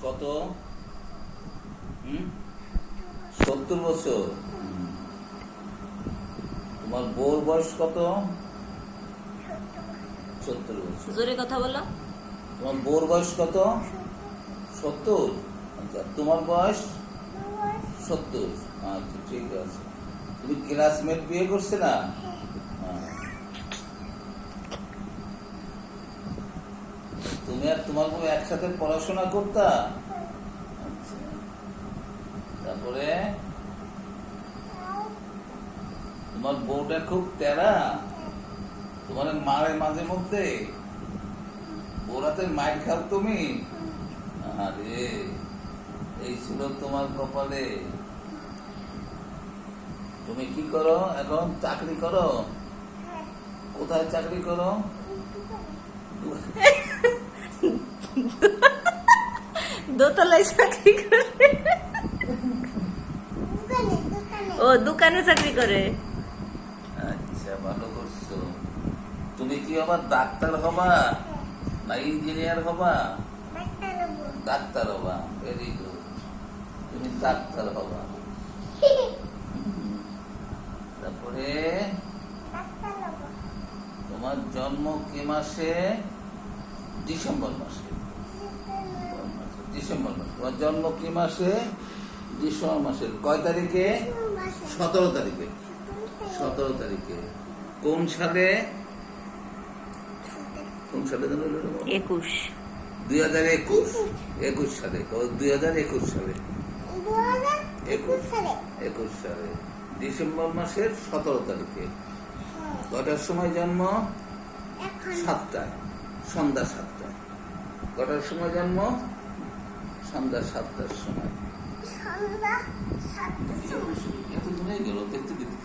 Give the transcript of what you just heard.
কত? 70 বছর। তোমার বউর বয়স কত? 70 বছর। জোরে কথা বলো। তোমার বউর বয়স কত? 70। আচ্ছা, তোমার বয়স 70। আচ্ছা, ঠিক আছে। তুমি ক্লাসমেট বিয়ে করছে না? তুমি আর তোমার বউ একসাথে পড়াশোনা করতা? আচ্ছা, তারপরে তোমার বউটা খুব তেরা, তোমার মারে মাঝে মধ্যে ওরাতে মাইর খাও তুমি? আরে, এই ছিল তোমার কপালে। তুমি কি করো এখন? চাকরি করো? কোথায় চাকরি করো? দোতলায় চাকরি করে। ও, দোকানে চাকরি করে। আচ্ছা, ভালো করছো। তুমি কি আবার ডাক্তার হবা না ইঞ্জিনিয়ার হবা? ডাক্তার হবা। ভেরি গুড, তুমি ডাক্তার হবা। তারপরে তোমার জন্ম কি মাসে? ডিসেম্বর মাসে। ডিসেম্বর মাসে তোমার জন্ম কি মাসে? ডিসেম্বর মাসের কয় তারিখে? 17 তারিখে। 17 তারিখে। কোন সালে? কোন সালে? 21। 2021। 21 সালে। 2021 সালে। 21 সালে ডিসেম্বর মাসের 17 তারিখে। কটার সময় জন্ম? 7টায়, সন্ধ্যা 7টায়। কটার সময় জন্ম? সন্ধ্যা 7টার সময়। এত দূরে গেল দেখতে দেখতে।